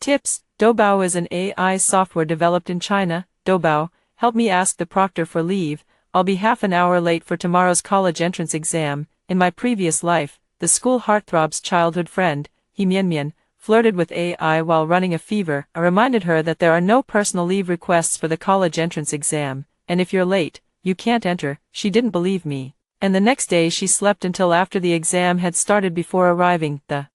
Tips: Doubao is an AI software developed in China. Doubao, help me ask the proctor for leave. I'll be half an hour late for tomorrow's college entrance exam. In my previous life, the school heartthrob's childhood friend, He Mianmian, flirted with AI while running a fever. I reminded her that there are no personal leave requests for the college entrance exam, and if you're late, you can't enter. She didn't believe me, and the next day she slept until after the exam had started before arriving. The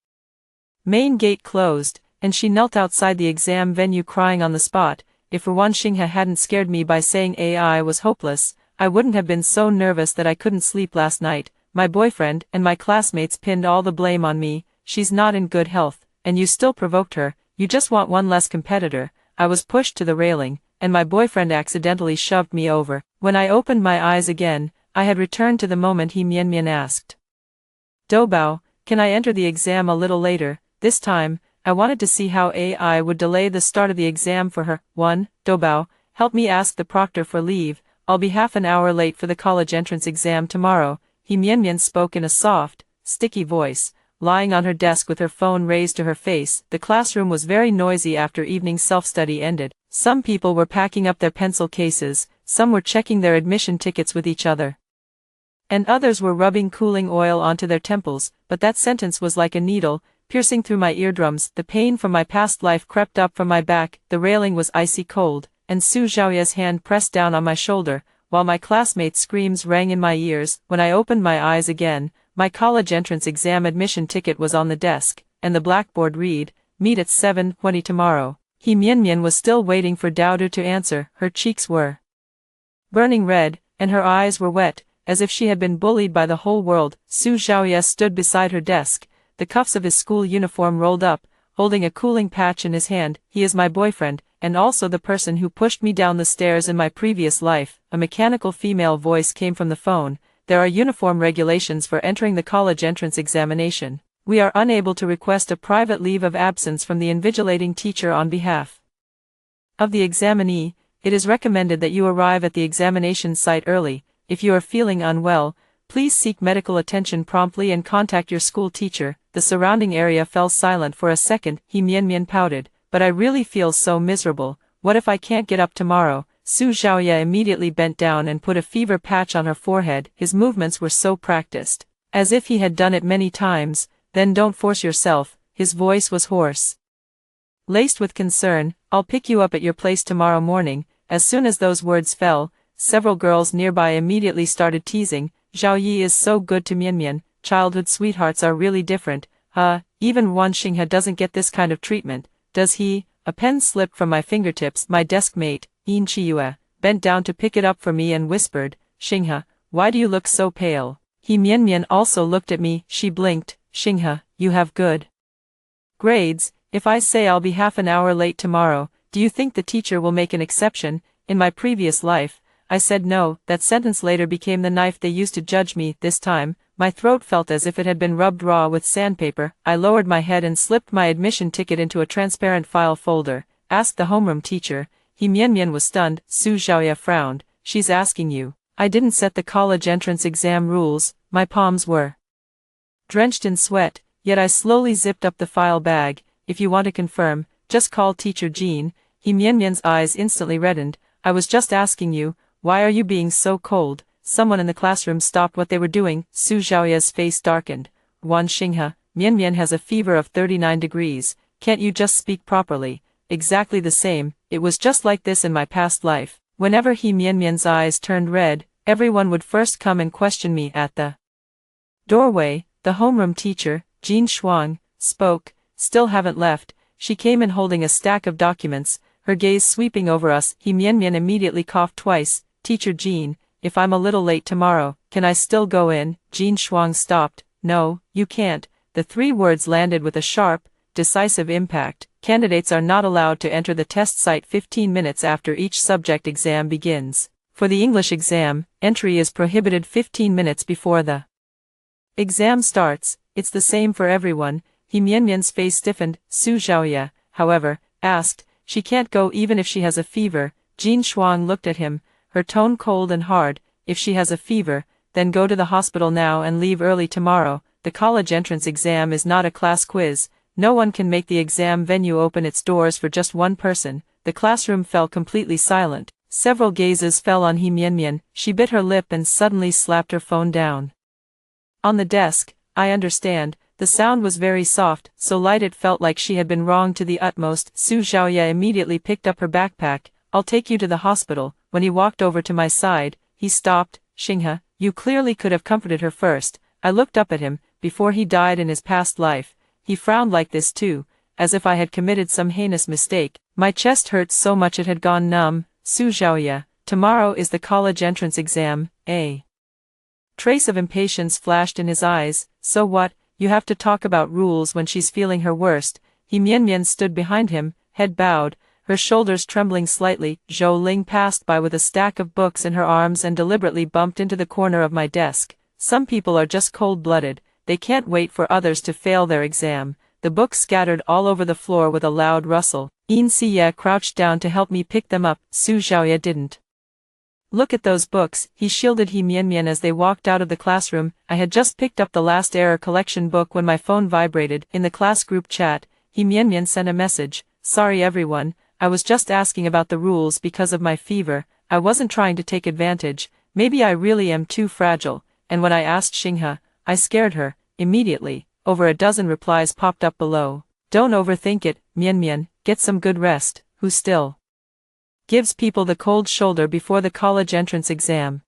main gate closed, and she knelt outside the exam venue crying on the spot. If Wan Xinghe hadn't scared me by saying AI was hopeless, I wouldn't have been so nervous that I couldn't sleep last night. My boyfriend and my classmates pinned all the blame on me. She's not in good health, and you still provoked her. You just want one less competitor. I was pushed to the railing, and my boyfriend accidentally shoved me over. When I opened my eyes again, I had returned to the moment He Mianmian asked. Doubao, can I enter the exam a little later? This time, I wanted to see how AI would delay the start of the exam for her. 1. Doubao, help me ask the proctor for leave. I'll be half an hour late for the college entrance exam tomorrow. He Mianmian spoke in a soft, sticky voice, lying on her desk with her phone raised to her face. The classroom was very noisy after evening self-study ended. Some people were packing up their pencil cases, some were checking their admission tickets with each other, and others were rubbing cooling oil onto their temples. But that sentence was like a needle, piercing through my eardrums. The pain from my past life crept up from my back. The railing was icy cold, and Su Zhaoya's hand pressed down on my shoulder, while my classmates' screams rang in my ears. When I opened my eyes again, my college entrance exam admission ticket was on the desk, and the blackboard read, "Meet at 7:20 tomorrow." He Mianmian was still waiting for Daodu to answer. Her cheeks were burning red, and her eyes were wet, as if she had been bullied by the whole world. Su Zhaoya stood beside her desk, the cuffs of his school uniform rolled up, holding a cooling patch in his hand. He is my boyfriend, and also the person who pushed me down the stairs in my previous life. A mechanical female voice came from the phone. There are uniform regulations for entering the college entrance examination. We are unable to request a private leave of absence from the invigilating teacher on behalf of the examinee. It is recommended that you arrive at the examination site early. If you are feeling unwell, please seek medical attention promptly and contact your school teacher. The surrounding area fell silent for a second. He Mianmian pouted. But I really feel so miserable. What if I can't get up tomorrow? Su Zhaoya immediately bent down and put a fever patch on her forehead. His movements were so practiced, as if he had done it many times. Then don't force yourself. His voice was hoarse, laced with concern. I'll pick you up at your place tomorrow morning. As soon as those words fell, several girls nearby immediately started teasing. Zhao Yi is so good to Mianmian. Childhood sweethearts are really different. Even Wan Xinghe doesn't get this kind of treatment, does he? A pen slipped from my fingertips. My desk mate, Yin Chiyue, bent down to pick it up for me and whispered, "Xinghe, why do you look so pale?" He Mianmian also looked at me. She blinked. "Xinghe, you have good grades. If I say I'll be half an hour late tomorrow, do you think the teacher will make an exception? In my previous life, I said no." That sentence later became the knife they used to judge me. This time, my throat felt as if it had been rubbed raw with sandpaper. I lowered my head and slipped my admission ticket into a transparent file folder. "Ask the homeroom teacher." He Mianmian was stunned. Su Zhaoya frowned. "She's asking you." I didn't set the college entrance exam rules. My palms were drenched in sweat, yet I slowly zipped up the file bag. "If you want to confirm, just call Teacher Jean." He Mianmian's eyes instantly reddened. "I was just asking you, why are you being so cold?" Someone in the classroom stopped what they were doing. Su Zhaoya's face darkened. "Wan Xinghe, Mianmian has a fever of 39 degrees. Can't you just speak properly?" Exactly the same. It was just like this in my past life. Whenever He Mianmian's eyes turned red, everyone would first come and question me. At the doorway, the homeroom teacher, Jean Shuang, spoke. "Still haven't left." She came in holding a stack of documents, her gaze sweeping over us. He Mianmian immediately coughed twice. "Teacher Jean, if I'm a little late tomorrow, can I still go in?" Jean Shuang stopped. "No, you can't." The three words landed with a sharp, decisive impact. Candidates are not allowed to enter the test site 15 minutes after each subject exam begins. For the English exam, entry is prohibited 15 minutes before the exam starts. It's the same for everyone. He Mianmian's face stiffened. Su Zhaoya, however, asked, "She can't go even if she has a fever?" Jean Shuang looked at him, her tone cold and hard. "If she has a fever, then go to the hospital now and leave early tomorrow. The college entrance exam is not a class quiz. No one can make the exam venue open its doors for just one person. The classroom fell completely silent. Several gazes fell on He Mian. She bit her lip and suddenly slapped her phone down on the desk. I understand. The sound was very soft, so light it felt like she had been wronged to the utmost. Su Xiaoye immediately picked up her backpack. I'll take you to the hospital. When he walked over to my side, he stopped. Xinghe, you clearly could have comforted her first. I looked up at him. Before he died in his past life, he frowned like this too, as if I had committed some heinous mistake. My chest hurt so much it had gone numb. Su Xiaoye, tomorrow is the college entrance exam. A trace of impatience flashed in his eyes. So what? You have to talk about rules when she's feeling her worst. He Mian stood behind him, head bowed, her shoulders trembling slightly. Zhou Ling passed by with a stack of books in her arms and deliberately bumped into the corner of my desk. Some people are just cold-blooded. They can't wait for others to fail their exam. The books scattered all over the floor with a loud rustle. Yin Siye crouched down to help me pick them up. Su Xiaoye didn't look at those books. He shielded He Mian as they walked out of the classroom. I had just picked up the last error collection book when my phone vibrated. In the class group chat, He Mian sent a message. Sorry everyone, I was just asking about the rules because of my fever. I wasn't trying to take advantage. Maybe I really am too fragile. And when I asked Xinghe, I scared her. Immediately, over a dozen replies popped up below. Don't overthink it, Mian. Get some good rest. Who still gives people the cold shoulder before the college entrance exam?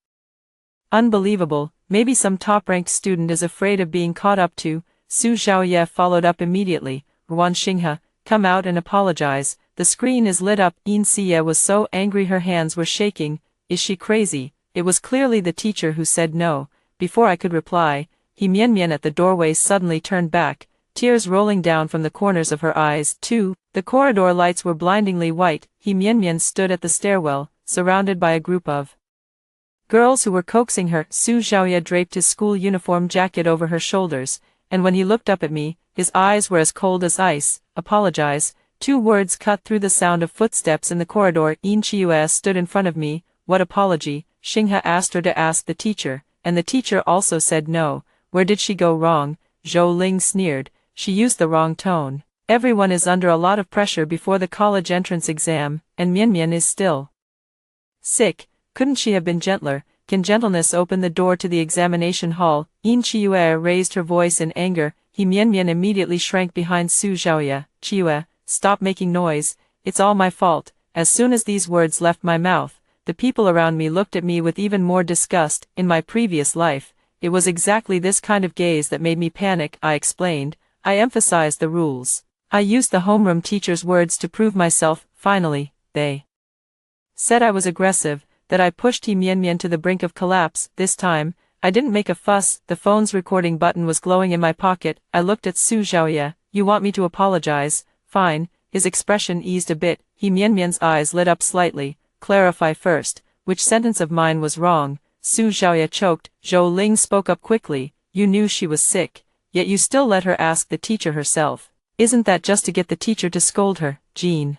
Unbelievable. Maybe some top-ranked student is afraid of being caught up to. Su Xiaoye followed up immediately. Ruan Xinghe, come out and apologize. The screen is lit up. Yin Siye was so angry her hands were shaking. Is she crazy? It was clearly the teacher who said no. Before I could reply, He Mian at the doorway suddenly turned back, tears rolling down from the corners of her eyes. Too, the corridor lights were blindingly white. He Mian stood at the stairwell, surrounded by a group of girls who were coaxing her. Su Xiaoye draped his school uniform jacket over her shoulders, and when he looked up at me, his eyes were as cold as ice. Apologize. 2 words cut through the sound of footsteps in the corridor. Yin Qiue stood in front of me. What apology? Xinghe asked her to ask the teacher, and the teacher also said no. Where did she go wrong? Zhou Ling sneered. She used the wrong tone. Everyone is under a lot of pressure before the college entrance exam, and Mian is still sick. Couldn't she have been gentler? Can gentleness open the door to the examination hall? Yin Qiue raised her voice in anger. He Mian immediately shrank behind Su Xiaoye. Qiue, stop making noise. It's all my fault. As soon as these words left my mouth, the people around me looked at me with even more disgust. In my previous life, it was exactly this kind of gaze that made me panic. I explained. I emphasized the rules. I used the homeroom teacher's words to prove myself. Finally, they said I was aggressive, that I pushed He Mian to the brink of collapse. This time, I didn't make a fuss. The phone's recording button was glowing in my pocket. I looked at Su Xiaoye. You want me to apologize? Fine. His expression eased a bit. He Mian's eyes lit up slightly. Clarify first. Which sentence of mine was wrong? Su Xiaoye choked. Zhou Ling spoke up quickly. You knew she was sick, yet you still let her ask the teacher herself. Isn't that just to get the teacher to scold her? Jean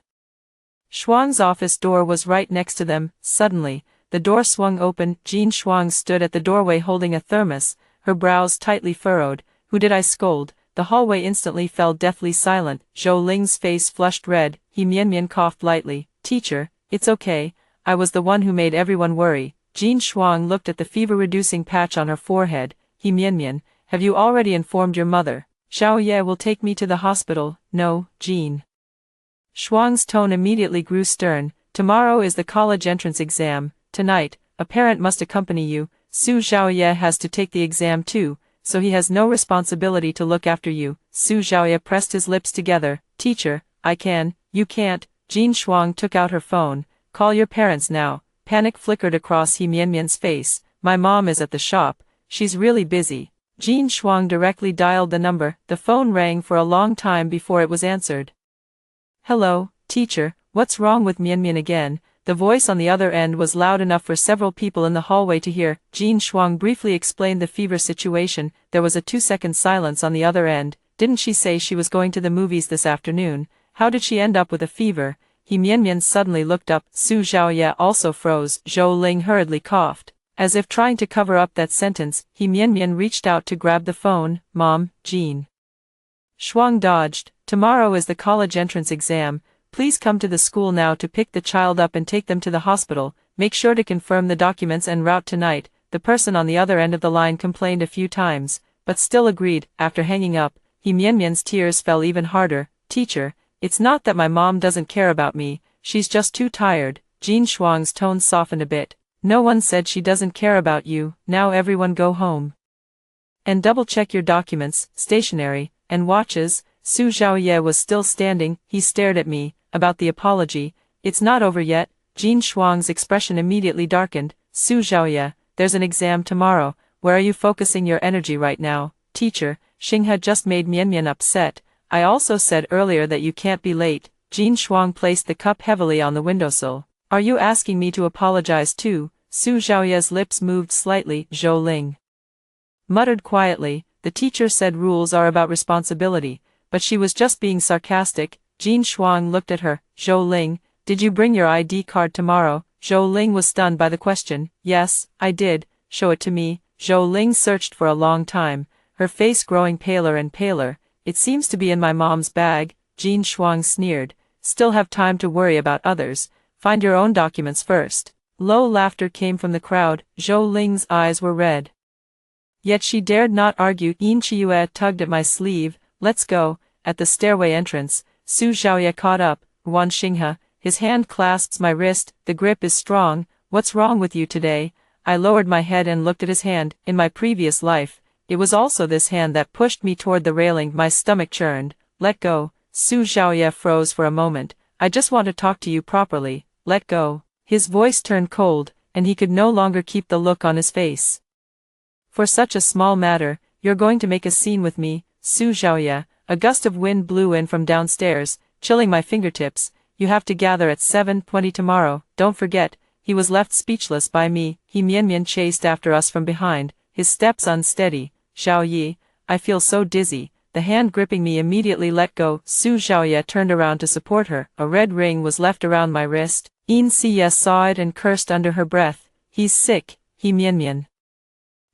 Shuang's office door was right next to them. Suddenly, the door swung open. Jean Shuang stood at the doorway holding a thermos, her brows tightly furrowed. Who did I scold? The hallway instantly fell deathly silent. Zhou Ling's face flushed red. He Mian coughed lightly. Teacher, it's okay. I was the one who made everyone worry. Jean Shuang looked at the fever-reducing patch on her forehead. He Mian, have you already informed your mother? Xiaoye will take me to the hospital. No, Jean Shuang's tone immediately grew stern. Tomorrow is the college entrance exam. Tonight, a parent must accompany you. Su Xiaoye has to take the exam too, so he has no responsibility to look after you. Su Xiaoye pressed his lips together. Teacher, I can. You can't. Jean Shuang took out her phone. Call your parents now. Panic flickered across He Mian's face. My mom is at the shop. She's really busy. Jean Shuang directly dialed the number. The phone rang for a long time before it was answered. Hello, teacher, what's wrong with Mian again? The voice on the other end was loud enough for several people in the hallway to hear. Jean Shuang briefly explained the fever situation. There was a 2-second silence on the other end. Didn't she say she was going to the movies this afternoon? How did she end up with a fever? He Mian suddenly looked up. Su Xiaoye also froze. Zhou Ling hurriedly coughed. As if trying to cover up that sentence, He Mian reached out to grab the phone. Mom, Jean Shuang dodged. Tomorrow is the college entrance exam. Please come to the school now to pick the child up and take them to the hospital. Make sure to confirm the documents en route tonight. The person on the other end of the line complained a few times, but still agreed. After hanging up, Mianmian's tears fell even harder. Teacher, it's not that my mom doesn't care about me, she's just too tired. Jin Shuang's tone softened a bit. No one said she doesn't care about you. Now everyone go home. And double-check your documents, stationery, and watches. Su Zhaoye was still standing. He stared at me. About the apology. It's not over yet. Jin Shuang's expression immediately darkened. Su Zhaoye, there's an exam tomorrow. Where are you focusing your energy right now? Teacher, Xinghe just made Mianmian upset. I also said earlier that you can't be late. Jin Shuang placed the cup heavily on the windowsill. Are you asking me to apologize too? Su Zhaoye's lips moved slightly. Zhou Ling muttered quietly. The teacher said rules are about responsibility, but she was just being sarcastic. Jin Shuang looked at her. Zhou Ling, did you bring your ID card tomorrow? Zhou Ling was stunned by the question. Yes, I did. Show it to me. Zhou Ling searched for a long time, her face growing paler and paler. It seems to be in my mom's bag. Jin Shuang sneered. Still have time to worry about others. Find your own documents first. Low laughter came from the crowd. Zhou Ling's eyes were red. Yet she dared not argue. Yin Chiyue tugged at my sleeve. Let's go. At the stairway entrance, Su Zhaoye caught up. Wan Xinghe, his hand clasps my wrist. The grip is strong. What's wrong with you today? I lowered my head and looked at his hand. In my previous life, it was also this hand that pushed me toward the railing. My stomach churned. Let go. Su Zhaoye froze for a moment. I just want to talk to you properly. Let go. His voice turned cold, and he could no longer keep the look on his face. For such a small matter, you're going to make a scene with me, Su Zhaoye. A gust of wind blew in from downstairs, chilling my fingertips. You have to gather at 7:20 tomorrow, don't forget. He was left speechless by me. Mianmian chased after us from behind, his steps unsteady. Zhao Yi, I feel so dizzy. The hand gripping me immediately let go. Su Zhaoye turned around to support her. A red ring was left around my wrist. Yin Siye saw it and cursed under her breath. He's sick. Mianmian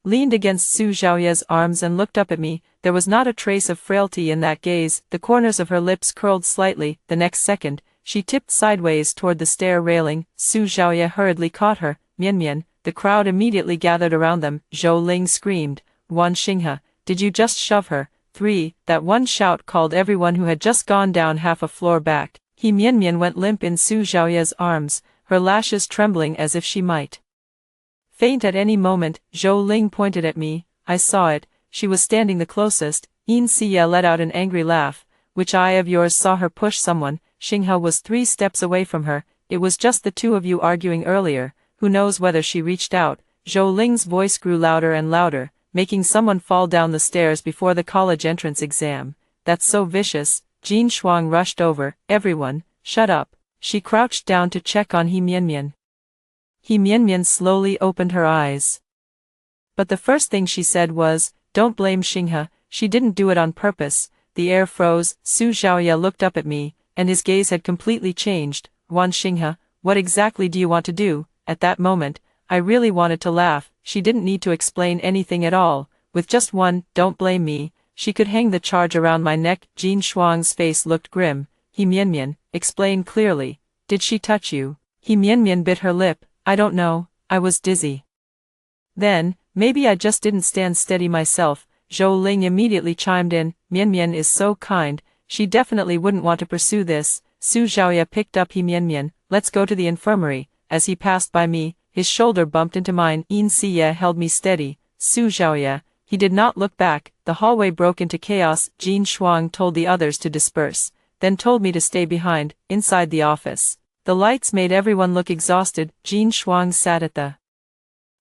leaned against Su Zhaoye's arms and looked up at me. There was not a trace of frailty in that gaze. The corners of her lips curled slightly. The next second, she tipped sideways toward the stair railing. Su Zhaoye hurriedly caught her. Mianmian. The crowd immediately gathered around them. Zhou Ling screamed. Wan Xinghe, did you just shove her? 3. That one shout called everyone who had just gone down half a floor back. Mianmian went limp in Su Zhaoye's arms, her lashes trembling as if she might faint at any moment. Zhou Ling pointed at me. I saw it. She was standing the closest. Yin Siye let out an angry laugh. Which eye of yours saw her push someone? Xinghe was 3 steps away from her. It was just the two of you arguing earlier. Who knows whether she reached out? Zhou Ling's voice grew louder and louder, making someone fall down the stairs before the college entrance exam. That's so vicious. Jin Shuang rushed over. Everyone, shut up. She crouched down to check on Mianmian. Mianmian slowly opened her eyes. But the first thing she said was, don't blame Xinghe, she didn't do it on purpose. The air froze. Su Zhaoye looked up at me, and his gaze had completely changed. Wan Xinghe, what exactly do you want to do? At that moment, I really wanted to laugh. She didn't need to explain anything at all. With just one, don't blame me, she could hang the charge around my neck. Jin Shuang's face looked grim. Mianmian, explain clearly. Did she touch you? Mianmian bit her lip. I don't know, I was dizzy. Then, maybe I just didn't stand steady myself. Zhou Ling immediately chimed in. Mianmian is so kind, she definitely wouldn't want to pursue this. Su Zhaoye picked up Mianmian. Let's go to the infirmary. As he passed by me, his shoulder bumped into mine. Yin Siye held me steady. Su Zhaoye. He did not look back. The hallway broke into chaos. Jin Shuang told the others to disperse, then told me to stay behind, inside the office. The lights made everyone look exhausted. Jin Shuang sat at the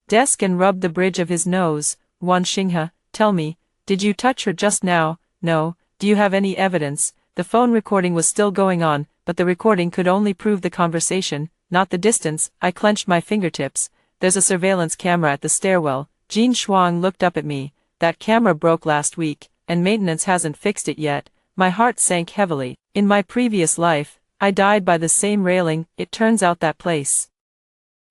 desk and rubbed the bridge of his nose. Wan Xinghe, tell me, did you touch her just now? No. Do you have any evidence? The phone recording was still going on, but the recording could only prove the conversation, not the distance. I clenched my fingertips. There's a surveillance camera at the stairwell. Jin Shuang looked up at me. That camera broke last week, and maintenance hasn't fixed it yet. My heart sank heavily. In my previous life, I died by the same railing. It turns out that place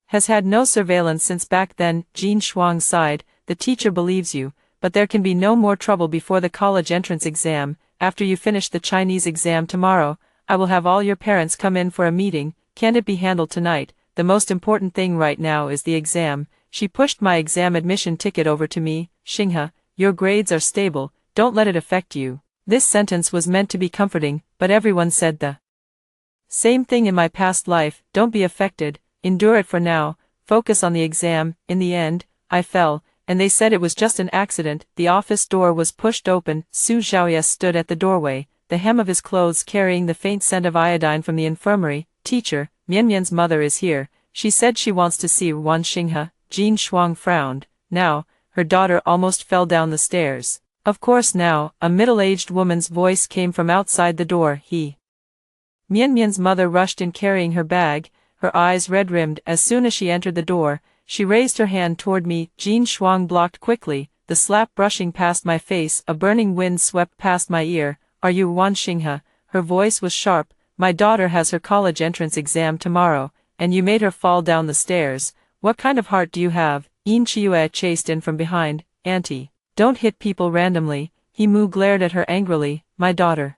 has had no surveillance since back then. Jin Shuang sighed. The teacher believes you, but there can be no more trouble before the college entrance exam. after you finish the Chinese exam tomorrow, I will have all your parents come in for a meeting. Can't it be handled tonight? The most important thing right now is the exam. She pushed my exam admission ticket over to me. Xinghe, your grades are stable, don't let it affect you. This sentence was meant to be comforting, but everyone said the same thing in my past life. Don't be affected, endure it for now, focus on the exam. In the end, I fell, and they said it was just an accident. The office door was pushed open. Su Xiaoye stood at the doorway, the hem of his clothes carrying the faint scent of iodine from the infirmary. Teacher, Mianmian's mother is here. She said she wants to see Wan Xinghe. Jin Shuang frowned. Now, her daughter almost fell down the stairs. Of course now, a middle-aged woman's voice came from outside the door. Mianmian's mother rushed in carrying her bag, her eyes red-rimmed. As soon as she entered the door, she raised her hand toward me. Jin Shuang blocked quickly, the slap brushing past my face. A burning wind swept past my ear. Are you Wan Xinghe? Her voice was sharp. My daughter has her college entrance exam tomorrow, and you made her fall down the stairs. What kind of heart do you have? Yin Chiyue chased in from behind. Auntie, don't hit people randomly. Mu glared at her angrily. My daughter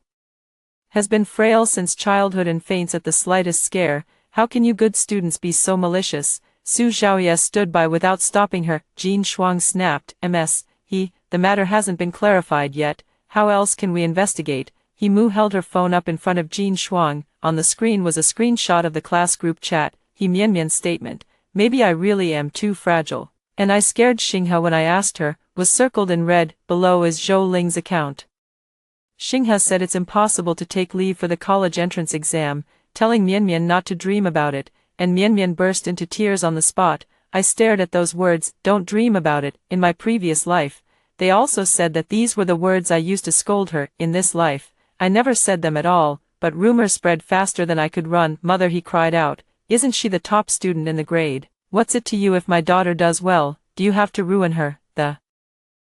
has been frail since childhood and faints at the slightest scare. How can you good students be so malicious? Su Xiaoye stood by without stopping her. Jin Shuang snapped. The matter hasn't been clarified yet. How else can we investigate? Mu held her phone up in front of Jin Shuang. On the screen was a screenshot of the class group chat. Mianmian's statement. Maybe I really am too fragile. And I scared Xinghe when I asked her, was circled in red. Below is Zhou Ling's account. Xinghe said it's impossible to take leave for the college entrance exam, telling Mianmian not to dream about it, and Mianmian burst into tears on the spot. I stared at those words, don't dream about it. In my previous life, they also said that these were the words I used to scold her. In this life, I never said them at all, but rumors spread faster than I could run. Mother, he cried out, isn't she the top student in the grade? What's it to you if my daughter does well? Do you have to ruin her? The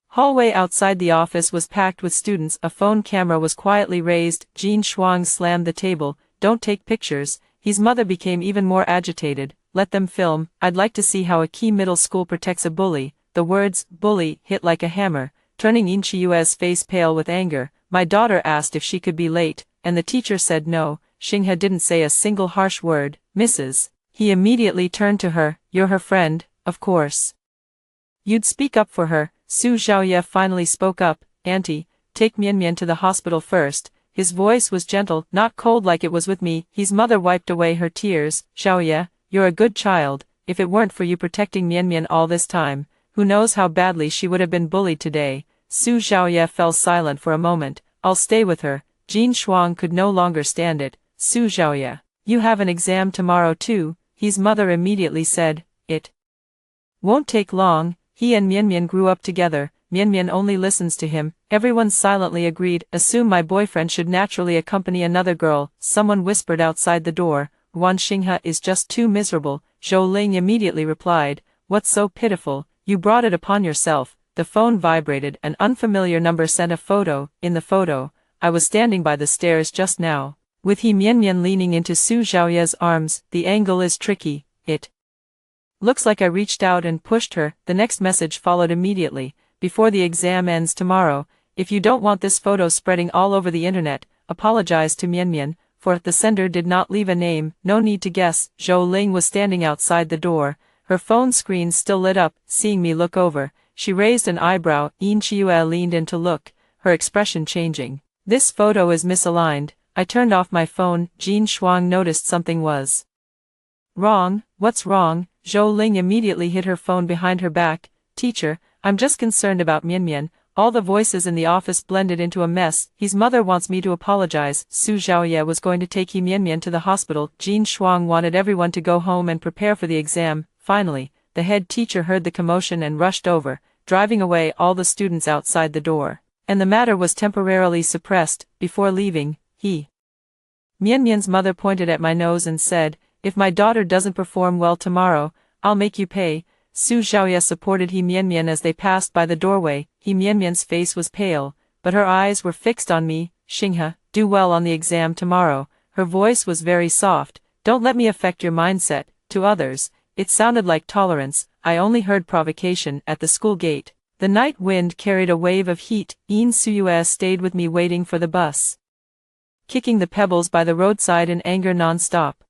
hallway outside the office was packed with students. A phone camera was quietly raised. Jin Shuang slammed the table. Don't take pictures. His mother became even more agitated. Let them film. I'd like to see how a key middle school protects a bully. The words, bully, hit like a hammer, turning Yin Chiyue's face pale with anger. My daughter asked if she could be late, and the teacher said no. Xinghe didn't say a single harsh word. Mrs. He immediately turned to her. You're her friend, of course. You'd speak up for her. Su Xiaoye finally spoke up. Auntie, take Mianmian to the hospital first. His voice was gentle, not cold like it was with me. His mother wiped away her tears. Xiaoye, you're a good child. If it weren't for you protecting Mianmian all this time, who knows how badly she would have been bullied today. Su Xiaoye fell silent for a moment. I'll stay with her. Jin Shuang could no longer stand it. Su Xiaoye, you have an exam tomorrow too. His mother immediately said, it won't take long. He and Mianmian grew up together. Mianmian only listens to him. Everyone silently agreed. Assume my boyfriend should naturally accompany another girl. Someone whispered outside the door. Wan Xinghe is just too miserable. Zhou Ling immediately replied, what's so pitiful? You brought it upon yourself. The phone vibrated. An unfamiliar number sent a photo. In the photo, I was standing by the stairs just now, with Mianmian leaning into Su Xiaoye's arms. The angle is tricky. It looks like I reached out and pushed her. The next message followed immediately. Before the exam ends tomorrow, if you don't want this photo spreading all over the internet, apologize to Mianmian, for the sender did not leave a name. No need to guess. Zhou Ling was standing outside the door. Her phone screen still lit up. Seeing me look over, she raised an eyebrow. Yin Chiyue leaned in to look, her expression changing. This photo is misaligned. I turned off my phone. Jin Shuang noticed something was wrong. What's wrong? Zhou Ling immediately hid her phone behind her back. Teacher, I'm just concerned about Mianmian. All the voices in the office blended into a mess. His mother wants me to apologize. Su Xiaoye was going to take Mianmian to the hospital. Jin Shuang wanted everyone to go home and prepare for the exam. Finally, the head teacher heard the commotion and rushed over, driving away all the students outside the door. And the matter was temporarily suppressed. Before leaving, Mianmian's mother pointed at my nose and said, if my daughter doesn't perform well tomorrow, I'll make you pay. Su Xiaoye supported Mianmian as they passed by the doorway. Mianmian's face was pale, but her eyes were fixed on me. Xinghe, do well on the exam tomorrow. Her voice was very soft. Don't let me affect your mindset. To others, it sounded like tolerance. I only heard provocation. At the school gate, The night wind carried a wave of heat. In Suyue stayed with me waiting for the bus, kicking the pebbles by the roadside in anger non-stop.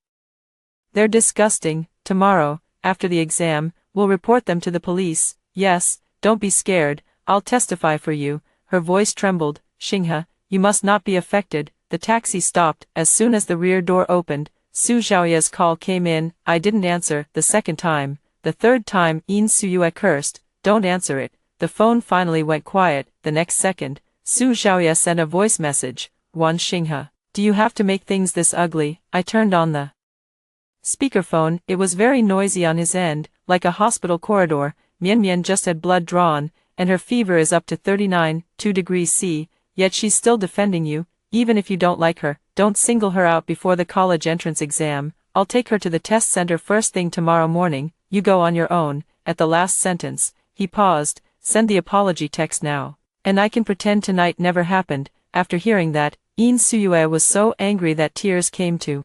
They're disgusting. Tomorrow, after the exam, we'll report them to the police. Yes, don't be scared, I'll testify for you. Her voice trembled. Xinghe, you must not be affected. The taxi stopped. As soon as the rear door opened, Su Xiaoya's call came in. I didn't answer. The second time. The third time, In Suyue cursed. Don't answer it. The phone finally went quiet. The next second, Su Xiaoya sent a voice message. Wan Xinghe, do you have to make things this ugly? I turned on the speakerphone. It was very noisy on his end, like a hospital corridor. Mian just had blood drawn, and her fever is up to 39.2 degrees C, yet she's still defending you. Even if you don't like her, don't single her out before the college entrance exam. I'll take her to the test center first thing tomorrow morning. You go on your own. At the last sentence, he paused. Send the apology text now. And I can pretend tonight never happened. After hearing that, In Suyue was so angry that tears came to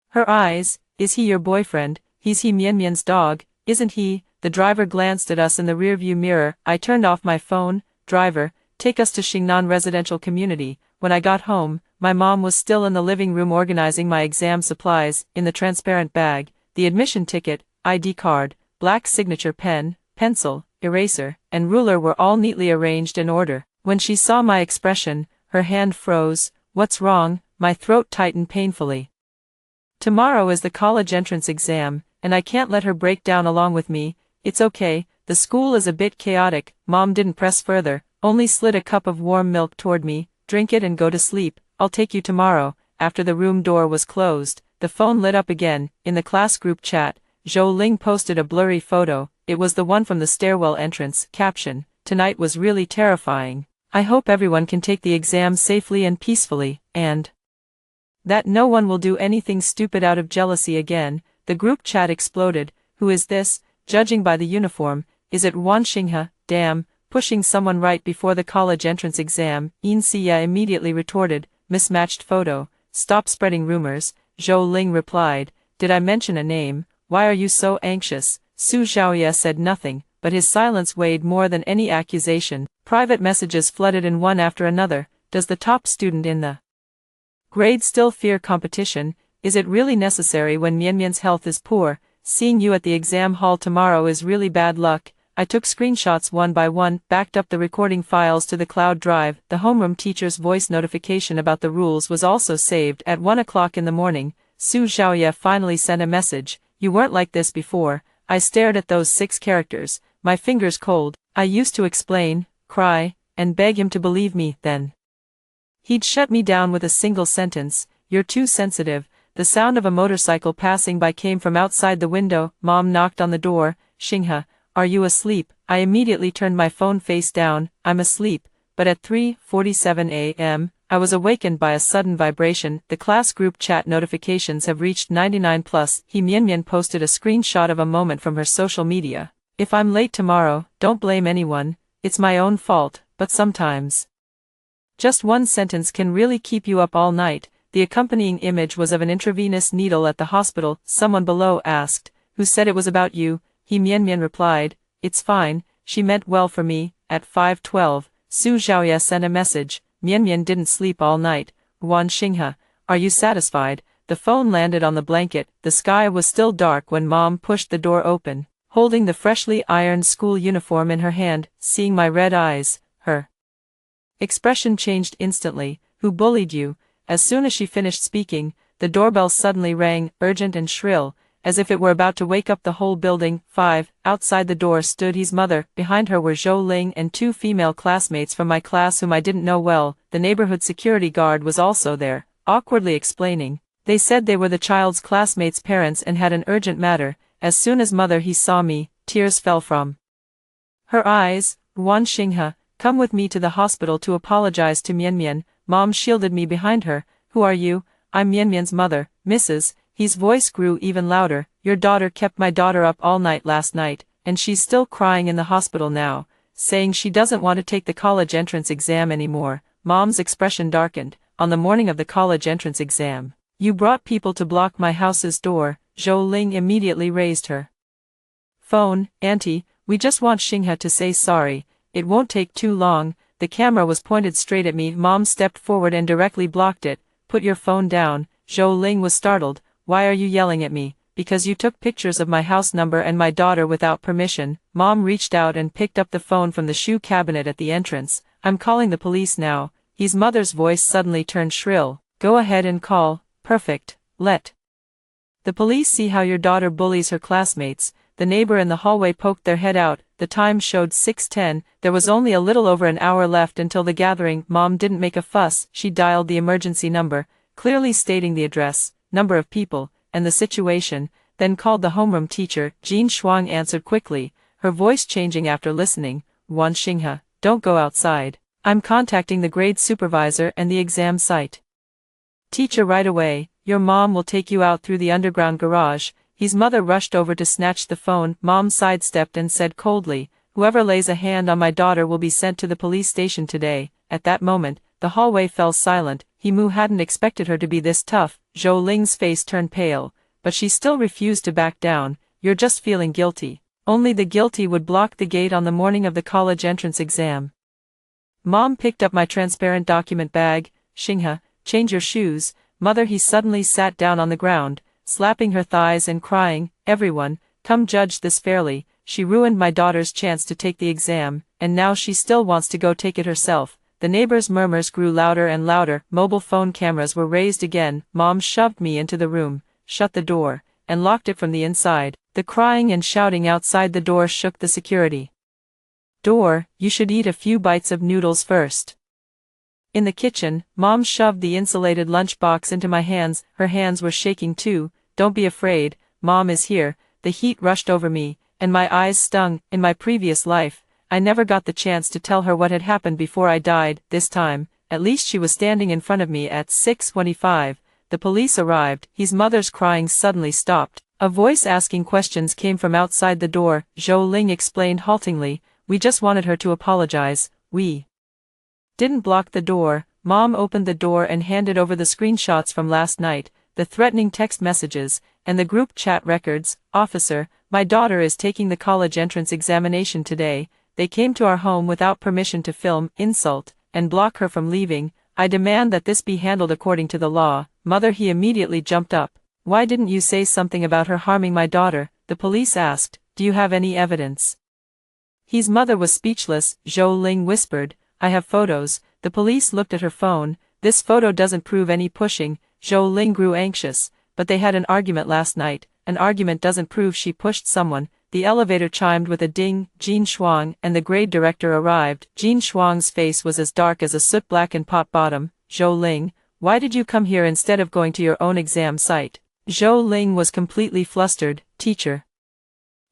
her eyes. Is he your boyfriend? He's Mian's dog, isn't he? The driver glanced at us in the rearview mirror. I turned off my phone. Driver, take us to Xingnan Residential Community. When I got home, my mom was still in the living room organizing my exam supplies. In the transparent bag, the admission ticket, ID card, black signature pen, pencil, eraser, and ruler were all neatly arranged in order. When she saw my expression, her hand froze. What's wrong? My throat tightened painfully. Tomorrow is the college entrance exam, and I can't let her break down along with me. It's okay, the school is a bit chaotic. Mom didn't press further, only slid a cup of warm milk toward me. Drink it and go to sleep. I'll take you tomorrow. After the room door was closed, the phone lit up again. In the class group chat, Zhou Ling posted a blurry photo. It was the one from the stairwell entrance. Caption: tonight was really terrifying. I hope everyone can take the exam safely and peacefully, and that no one will do anything stupid out of jealousy again. The group chat exploded. Who is this? Judging by the uniform, is it Wan Xinghe? Damn, pushing someone right before the college entrance exam. In Siya immediately retorted, mismatched photo. Stop spreading rumors. Zhou Ling replied, did I mention a name? Why are you so anxious? Su Xiaoya said nothing, but his silence weighed more than any accusation. Private messages flooded in one after another. Does the top student in the grade still fear competition? Is it really necessary when Mian's health is poor? Seeing you at the exam hall tomorrow is really bad luck. I took screenshots one by one, backed up the recording files to the cloud drive. The homeroom teacher's voice notification about the rules was also saved. At 1 o'clock in the morning, Su Xiaoya finally sent a message. You weren't like this before. I stared at those 6 characters, my fingers cold. I used to explain, cry, and beg him to believe me. Then he'd shut me down with a single sentence, you're too sensitive. The sound of a motorcycle passing by came from outside the window. Mom knocked on the door. Xinghe, are you asleep? I immediately turned my phone face down. I'm asleep, but at 3:47 a.m., I was awakened by a sudden vibration. The class group chat notifications have reached 99+. Mian posted a screenshot of a moment from her social media. If I'm late tomorrow, don't blame anyone. It's my own fault, but sometimes just one sentence can really keep you up all night. The accompanying image was of an intravenous needle at the hospital. Someone below asked, who said it was about you? Mian replied, it's fine, she meant well for me. At 5:12, Su Xiaoya sent a message. Mian didn't sleep all night. Wan Xinghe, are you satisfied? The phone landed on the blanket. The sky was still dark when Mom pushed the door open, holding the freshly ironed school uniform in her hand. Seeing my red eyes, her expression changed instantly. Who bullied you? As soon as she finished speaking, the doorbell suddenly rang, urgent and shrill, as if it were about to wake up the whole building. 5. Outside the door stood his mother. Behind her were Zhou Ling and 2 female classmates from my class whom I didn't know well. The neighborhood security guard was also there, awkwardly explaining. They said they were the child's classmates' parents and had an urgent matter. As soon as mother he saw me, tears fell from her eyes. Wan Xinghe, come with me to the hospital to apologize to Mian. Mom shielded me behind her. Who are you? I'm Mian's mother, Mrs. His voice grew even louder. Your daughter kept my daughter up all night last night, and she's still crying in the hospital now, saying she doesn't want to take the college entrance exam anymore. Mom's expression darkened. On the morning of the college entrance exam, you brought people to block my house's door. Zhou Ling immediately raised her phone. Auntie, we just want Xinghe to say sorry. it won't take too long. The camera was pointed straight at me. Mom stepped forward and directly blocked it. Put your phone down. Zhou Ling was startled. Why are you yelling at me? Because you took pictures of my house number and my daughter without permission. Mom reached out and picked up the phone from the shoe cabinet at the entrance. I'm calling the police now. His mother's voice suddenly turned shrill. Go ahead and call. Perfect. Let the police see how your daughter bullies her classmates. The neighbor in the hallway poked their head out. The time showed 6:10. There was only a little over an hour left until the gathering. Mom didn't make a fuss. She dialed the emergency number, clearly stating the address, number of people, and the situation, then called the homeroom teacher. Jean Shuang answered quickly, her voice changing after listening. Wan Xinghe, don't go outside. I'm contacting the grade supervisor and the exam site. Teacher, right away. Your mom will take you out through the underground garage. His mother rushed over to snatch the phone. Mom sidestepped and said coldly, whoever lays a hand on my daughter will be sent to the police station today. At that moment, the hallway fell silent. Himu hadn't expected her to be this tough. Zhou Ling's face turned pale, but she still refused to back down. You're just feeling guilty. Only the guilty would block the gate on the morning of the college entrance exam. Mom picked up my transparent document bag. Xinghe, change your shoes. Mother. He suddenly sat down on the ground, slapping her thighs and crying, everyone, come judge this fairly. She ruined my daughter's chance to take the exam, and now she still wants to go take it herself. The neighbors' murmurs grew louder and louder. Mobile phone cameras were raised again. Mom shoved me into the room, shut the door, and locked it from the inside. The crying and shouting outside the door shook the security door. You should eat a few bites of noodles first. In the kitchen, Mom shoved the insulated lunchbox into my hands. Her hands were shaking too. Don't be afraid, Mom is here. The heat rushed over me, and my eyes stung. In my previous life, I never got the chance to tell her what had happened before I died. This time, at least she was standing in front of me. At 6:25, the police arrived. His mother's crying suddenly stopped. A voice asking questions came from outside the door. Zhou Ling explained haltingly, we just wanted her to apologize. We didn't block the door. Mom opened the door and handed over the screenshots from last night, the threatening text messages, and the group chat records. Officer, my daughter is taking the college entrance examination today. They came to our home without permission to film, insult, and block her from leaving. I demand that this be handled according to the law. Mother. He immediately jumped up. Why didn't you say something about her harming my daughter? The police asked. Do you have any evidence? His mother was speechless. Zhou Ling whispered, I have photos. The police looked at her phone. This photo doesn't prove any pushing. Zhou Ling grew anxious, but they had an argument last night. An argument doesn't prove she pushed someone. The elevator chimed with a ding. Jean Shuang and the grade director arrived. Jean Shuang's face was as dark as a soot-blackened pot bottom. Zhou Ling, why did you come here instead of going to your own exam site? Zhou Ling was completely flustered. Teacher,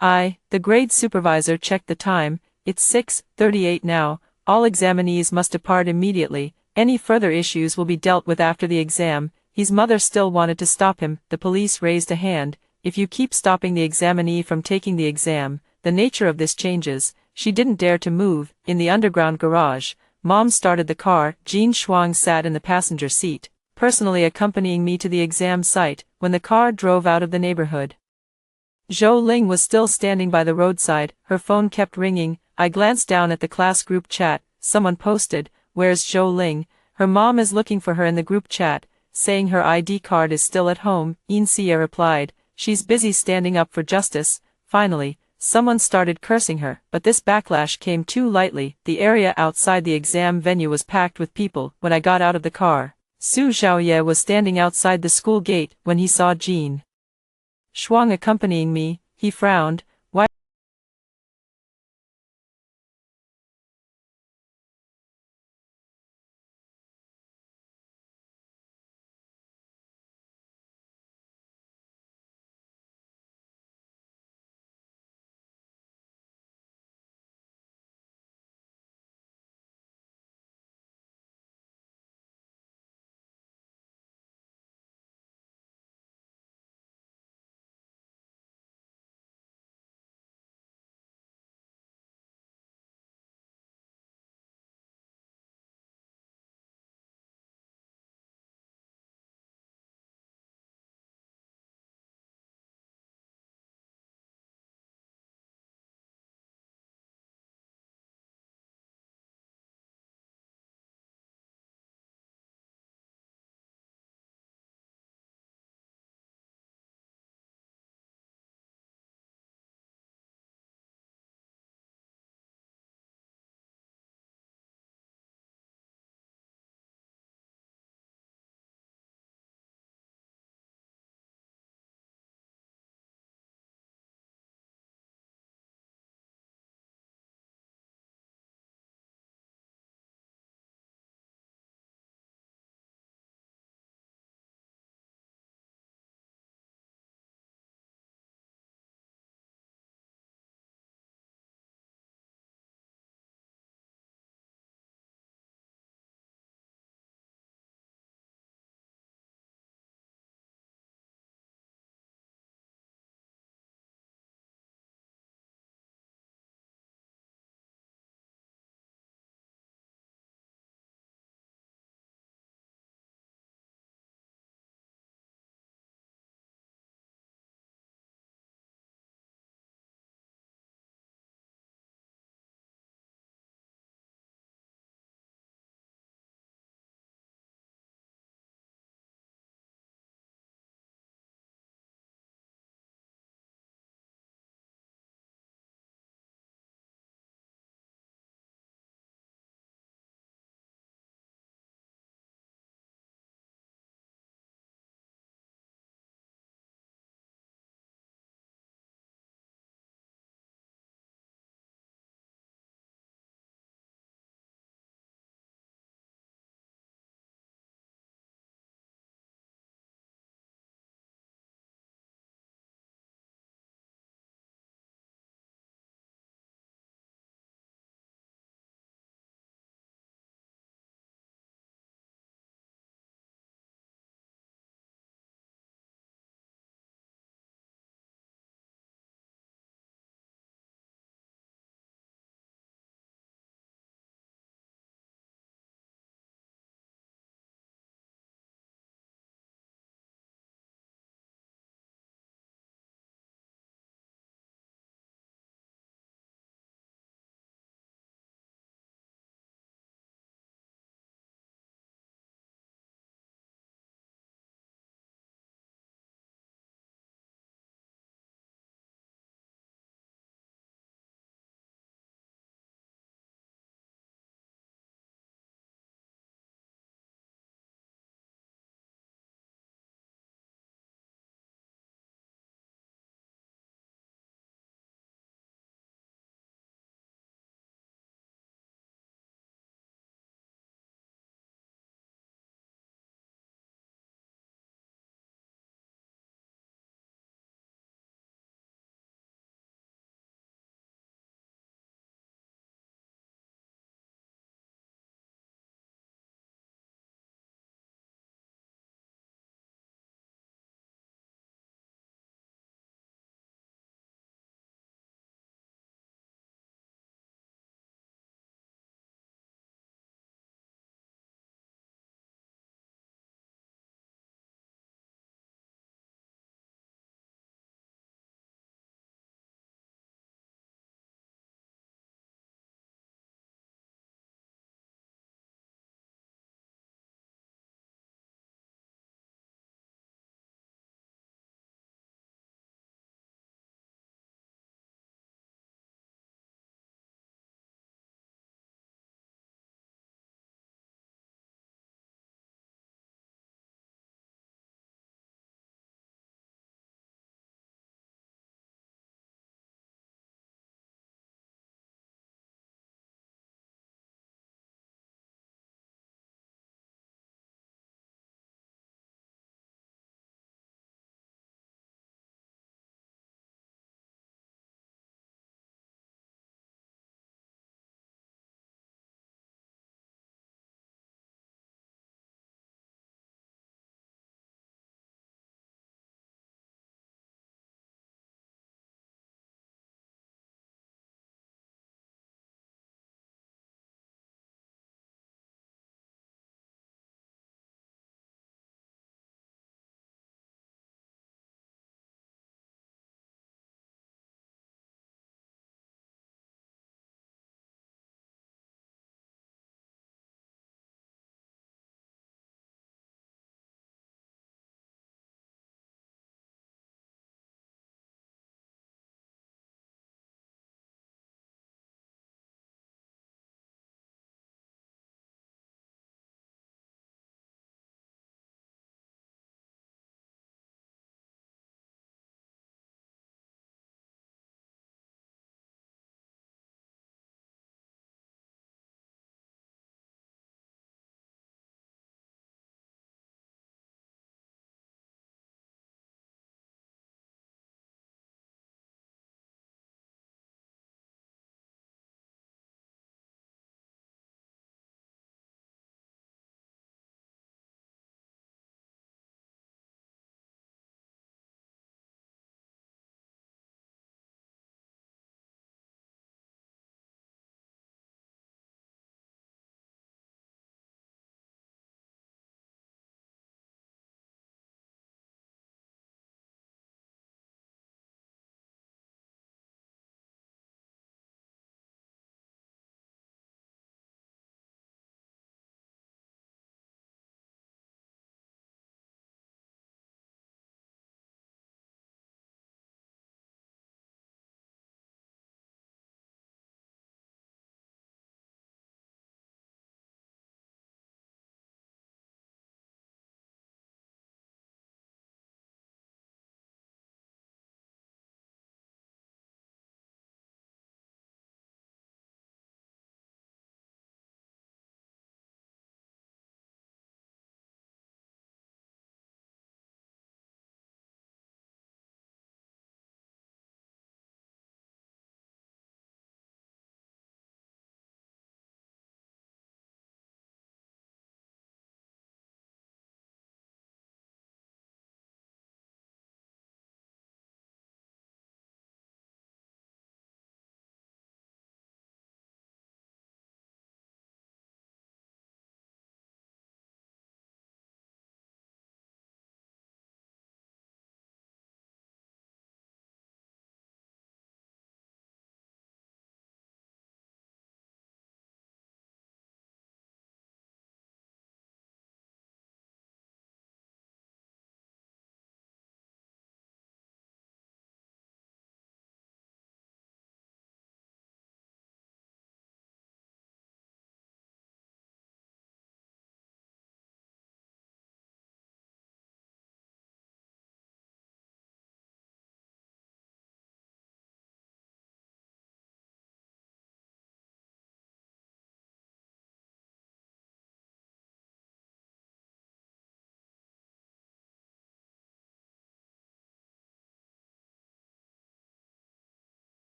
the grade supervisor checked the time. It's 6:38 now. All examinees must depart immediately. Any further issues will be dealt with after the exam. His mother still wanted to stop him. The police raised a hand. If you keep stopping the examinee from taking the exam, the nature of this changes. She didn't dare to move. In the underground garage, Mom started the car. Jean Shuang sat in the passenger seat, personally accompanying me to the exam site. When the car drove out of the neighborhood, Zhou Ling was still standing by the roadside. Her phone kept ringing. I glanced down at the class group chat. Someone posted, where's Zhou Ling? Her mom is looking for her in the group chat, saying her ID card is still at home. Insia replied, she's busy standing up for justice. Finally, someone started cursing her, but this backlash came too lightly. The area outside the exam venue was packed with people. When I got out of the car, Su Xiaoye was standing outside the school gate. When he saw Jean Shuang accompanying me, he frowned.